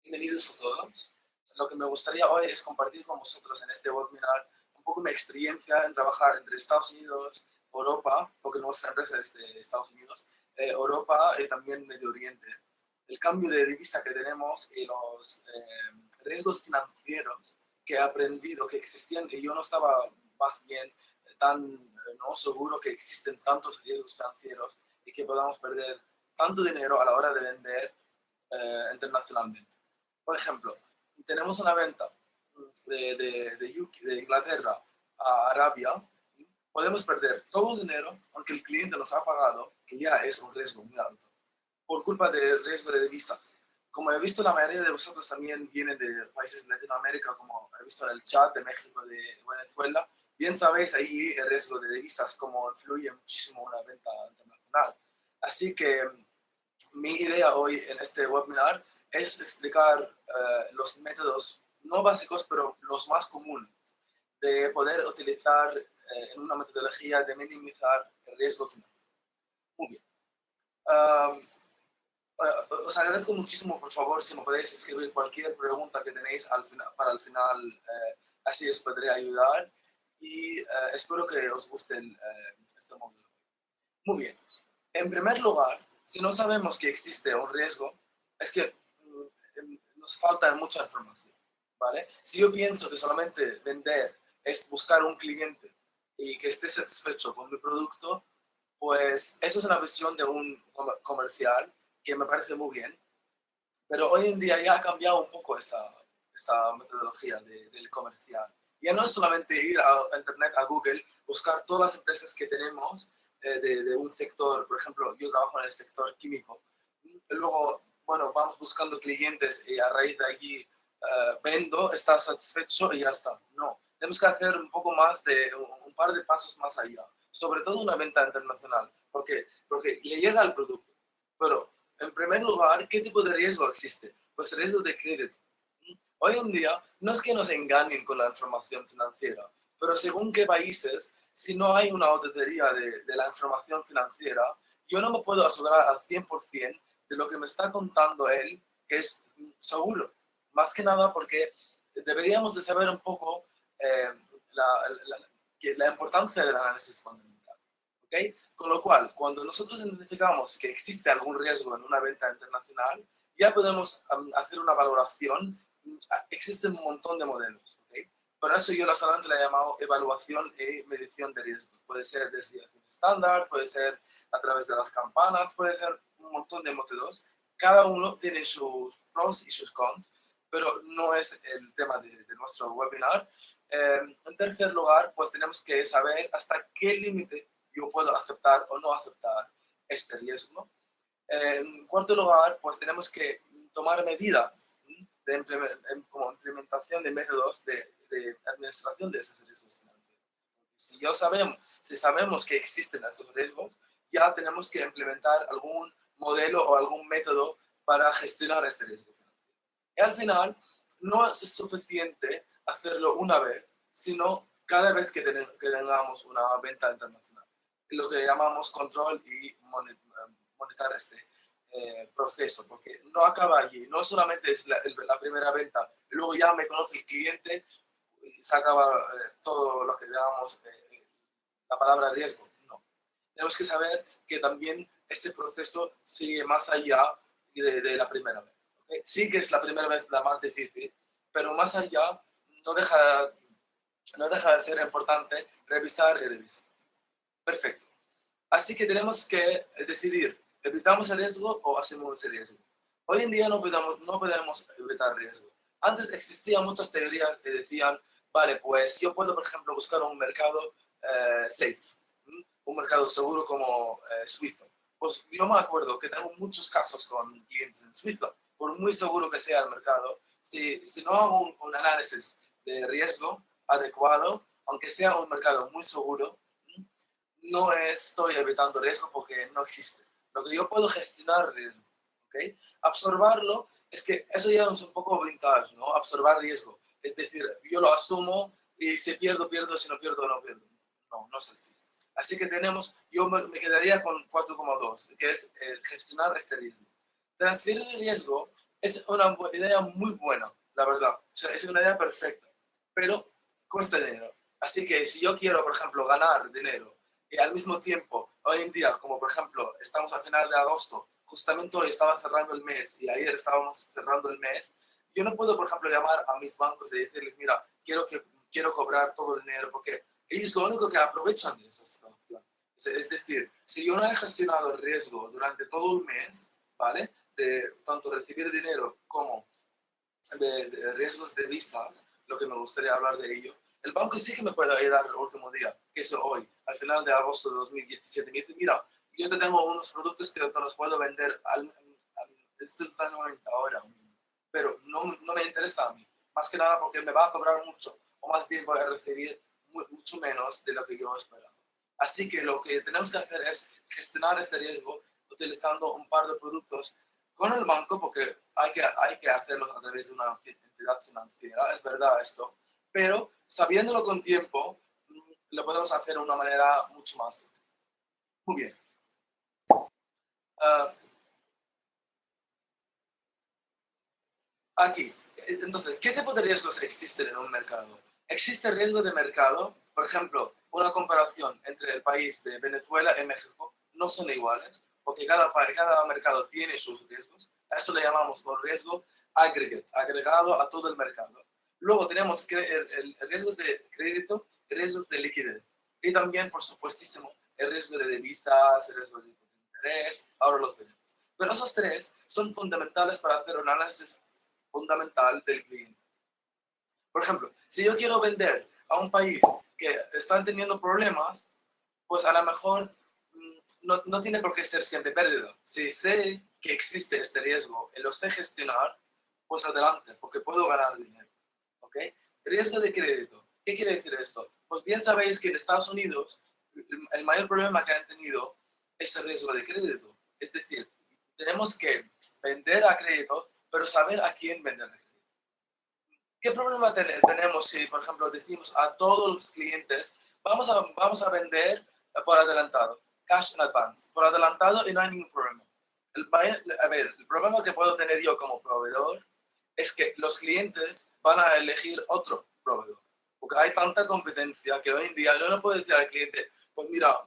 Bienvenidos a todos. Lo que me gustaría hoy es compartir con vosotros en este webinar un poco mi experiencia en trabajar entre Estados Unidos, Europa, porque nuestra empresa es de Estados Unidos, Europa y también Medio Oriente. El cambio de divisa que tenemos y los riesgos financieros que he aprendido que existían, que yo no estaba más bien tan no seguro que existen tantos riesgos financieros y que podamos perder tanto dinero a la hora de vender internacionalmente. Por ejemplo, tenemos una venta de Inglaterra a Arabia, podemos perder todo el dinero, aunque el cliente nos ha pagado, que ya es un riesgo muy alto, por culpa del riesgo de divisas. Como he visto, la mayoría de vosotros también vienen de países de Latinoamérica, como he visto en el chat de México, de Venezuela. Bien sabéis ahí el riesgo de divisas, cómo influye muchísimo una venta internacional. Así que mi idea hoy en este webinar es explicar los métodos no básicos, pero los más comunes de poder utilizar en una metodología de minimizar el riesgo financiero. Muy bien. Um, os agradezco muchísimo, por favor, si me podéis escribir cualquier pregunta que tenéis para el final, así os podré ayudar y espero que os guste este módulo. Muy bien. En primer lugar, si no sabemos que existe un riesgo, es que nos falta mucha información, ¿vale? Si yo pienso que solamente vender es buscar un cliente y que esté satisfecho con mi producto, pues eso es una visión de un comercial que me parece muy bien, pero hoy en día ya ha cambiado un poco esta metodología del comercial. Ya no es solamente ir a Internet, a Google, buscar todas las empresas que tenemos de un sector. Por ejemplo, yo trabajo en el sector químico. Y luego, bueno, vamos buscando clientes y a raíz de allí vendo, estás satisfecho y ya está. No, tenemos que hacer un poco más un par de pasos más allá. Sobre todo una venta internacional. Porque le llega el producto, pero en primer lugar, ¿qué tipo de riesgo existe? Pues el riesgo de crédito. Hoy en día, no es que nos engañen con la información financiera, pero según qué países, si no hay una auditoría de la información financiera, yo no me puedo asegurar al 100% de lo que me está contando él, que es seguro. Más que nada porque deberíamos de saber un poco eh, la importancia del análisis fundamental. ¿Okay? Con lo cual, cuando nosotros identificamos que existe algún riesgo en una venta internacional, ya podemos hacer una valoración. Existen un montón de modelos. ¿Okay? Por eso yo solamente la he llamado evaluación y medición de riesgos. Puede ser desviación estándar, puede ser a través de las campanas, puede ser un montón de métodos. Cada uno tiene sus pros y sus cons, pero no es el tema de nuestro webinar. En tercer lugar, pues tenemos que saber hasta qué límite yo puedo aceptar o no aceptar este riesgo. En cuarto lugar, pues tenemos que tomar medidas como implementación de métodos de administración de esos riesgos financieros. Si sabemos que existen estos riesgos, ya tenemos que implementar algún modelo o algún método para gestionar este riesgo financiero. Y al final, no es suficiente hacerlo una vez, sino cada vez que tengamos una venta internacional. Lo que llamamos control y monetizar este proceso, porque no acaba allí. No solamente es la primera venta, luego ya me conoce el cliente y se acaba todo lo que llamamos la palabra riesgo. No. Tenemos que saber que también este proceso sigue más allá de la primera vez. ¿Okay? Sí que es la primera vez la más difícil, pero más allá no deja, no deja de ser importante revisar y revisar. Perfecto. Así que tenemos que decidir, ¿evitamos el riesgo o hacemos el riesgo? Hoy en día no podemos evitar riesgo. Antes existían muchas teorías que decían, vale, pues yo puedo, por ejemplo, buscar un mercado safe, un mercado seguro como Suiza. Pues yo me acuerdo que tengo muchos casos con clientes en Suiza. Por muy seguro que sea el mercado, si no hago un análisis de riesgo adecuado, aunque sea un mercado muy seguro, no estoy evitando riesgo porque no existe. Lo que yo puedo gestionar riesgo, ¿ok? Absorbarlo, es que eso ya es un poco vintage, ¿no? Absorber riesgo. Es decir, yo lo asumo y si pierdo, pierdo, si no pierdo, no pierdo. No, no es así. Así que yo me quedaría con 4,2, que es gestionar este riesgo. Transferir el riesgo Es una idea muy buena, la verdad. O sea, es una idea perfecta, pero cuesta dinero. Así que si yo quiero, por ejemplo, ganar dinero y al mismo tiempo, hoy en día, como por ejemplo, estamos a final de agosto, justamente hoy estaba cerrando el mes y ayer estábamos cerrando el mes, yo no puedo, por ejemplo, llamar a mis bancos y decirles, mira, quiero cobrar todo el dinero, porque ellos lo único que aprovechan de esa situación. Es decir, si yo no he gestionado el riesgo durante todo el mes, ¿vale? De tanto recibir dinero como de riesgos de visas, lo que me gustaría hablar de ello. El banco sí que me puede ayudar el último día, que es hoy, al final de agosto de 2017. Me dice, mira, yo te tengo unos productos que te los puedo vender instantáneamente ahora mismo, pero no me interesa a mí, más que nada porque me va a cobrar mucho, o más bien voy a recibir mucho menos de lo que yo esperaba. Así que lo que tenemos que hacer es gestionar este riesgo utilizando un par de productos con el banco, porque hay que hacerlo a través de una entidad financiera, es verdad esto, pero sabiéndolo con tiempo, lo podemos hacer de una manera mucho más. Muy bien. Uh, Aquí, entonces, ¿qué tipo de riesgos existen en un mercado? Existe riesgo de mercado, por ejemplo, una comparación entre el país de Venezuela y México no son iguales, porque cada mercado tiene sus riesgos. A eso le llamamos un riesgo aggregate, agregado a todo el mercado. Luego tenemos el riesgos de crédito y riesgos de liquidez. Y también, por supuestísimo, el riesgo de divisas, el riesgo de interés, ahora los veremos. Pero esos tres son fundamentales para hacer un análisis fundamental del cliente. Por ejemplo, si yo quiero vender a un país que están teniendo problemas, pues a lo mejor no tiene por qué ser siempre pérdida. Si sé que existe este riesgo y lo sé gestionar, pues adelante, porque puedo ganar dinero. ¿Ok? Riesgo de crédito. ¿Qué quiere decir esto? Pues bien sabéis que en Estados Unidos el mayor problema que han tenido es el riesgo de crédito. Es decir, tenemos que vender a crédito, pero saber a quién vender a crédito. ¿Qué problema tenemos si, por ejemplo, decimos a todos los clientes, vamos a vender por adelantado, cash in advance, por adelantado y no hay ningún problema? A ver, el problema que puedo tener yo como proveedor es que los clientes van a elegir otro proveedor, porque hay tanta competencia que hoy en día yo no puedo decir al cliente, pues mira,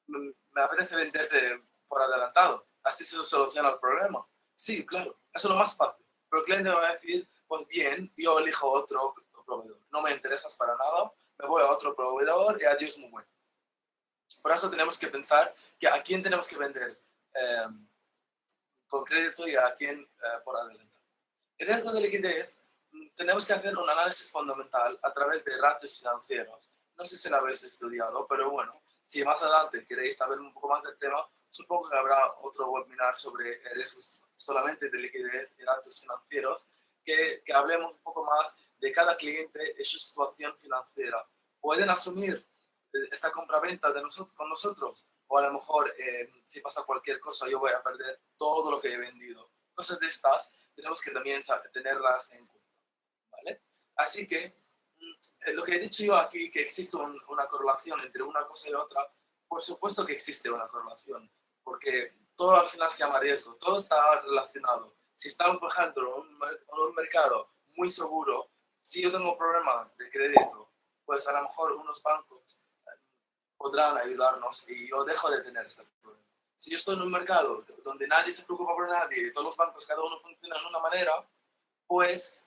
me apetece venderte por adelantado, así se soluciona el problema. Sí, claro, eso es lo más fácil, pero el cliente va a decir, pues bien, yo elijo otro proveedor, no me interesas para nada, me voy a otro proveedor y adiós, muy bueno. Por eso tenemos que pensar que a quién tenemos que vender eh, con crédito y a quién por adelantado. El riesgo de liquidez, tenemos que hacer un análisis fundamental a través de ratios financieros. No sé si lo habéis estudiado, pero bueno, si más adelante queréis saber un poco más del tema, supongo que habrá otro webinar sobre riesgos solamente de liquidez y ratios financieros, que hablemos un poco más de cada cliente y su situación financiera. ¿Pueden asumir esta compraventa con nosotros? O a lo mejor, si pasa cualquier cosa, yo voy a perder todo lo que he vendido. Cosas de estas tenemos que también tenerlas en cuenta, ¿vale? Así que lo que he dicho yo aquí, que existe una correlación entre una cosa y otra, por supuesto que existe una correlación, porque todo al final se llama riesgo, todo está relacionado. Si estamos, por ejemplo, en un mercado muy seguro, si yo tengo problemas de crédito, pues a lo mejor unos bancos podrán ayudarnos y yo dejo de tener ese problema. Si yo estoy en un mercado donde nadie se preocupa por nadie y todos los bancos, cada uno funciona de una manera, pues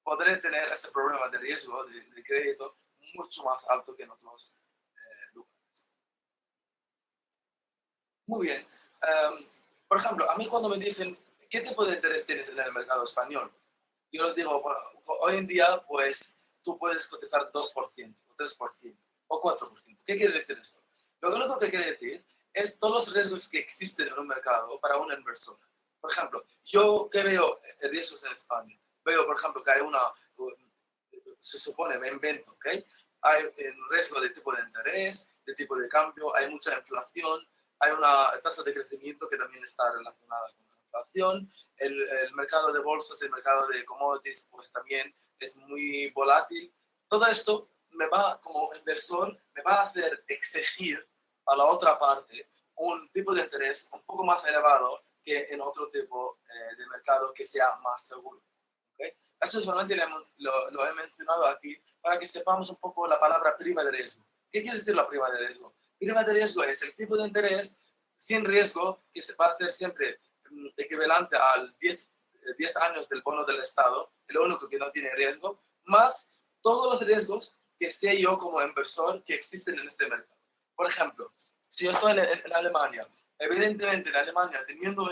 podré tener este problema de riesgo de crédito mucho más alto que en otros lugares. Muy bien. Por ejemplo, a mí cuando me dicen, ¿qué tipo de interés tienes en el mercado español? Yo les digo, bueno, hoy en día, pues tú puedes cotizar 2%, o 3%, o 4%. ¿Qué quiere decir esto? Lo único que quiere decir es todos los riesgos que existen en un mercado para una inversora. Por ejemplo, yo que veo riesgos en España, veo, por ejemplo, que hay se supone, me invento, ¿ok? Hay un riesgo de tipo de interés, de tipo de cambio, hay mucha inflación, hay una tasa de crecimiento que también está relacionada con la inflación, el mercado de bolsas, el mercado de commodities, pues también es muy volátil. Todo esto como inversor, me va a hacer exigir a la otra parte un tipo de interés un poco más elevado que en otro tipo de mercado que sea más seguro. ¿Okay? Eso solamente lo he mencionado aquí para que sepamos un poco la palabra prima de riesgo. ¿Qué quiere decir la prima de riesgo? Prima de riesgo es el tipo de interés sin riesgo que se va a hacer siempre equivalente al 10 años del bono del Estado, el único que no tiene riesgo, más todos los riesgos que sé yo como inversor que existen en este mercado. Por ejemplo, si yo estoy en Alemania, evidentemente en Alemania teniendo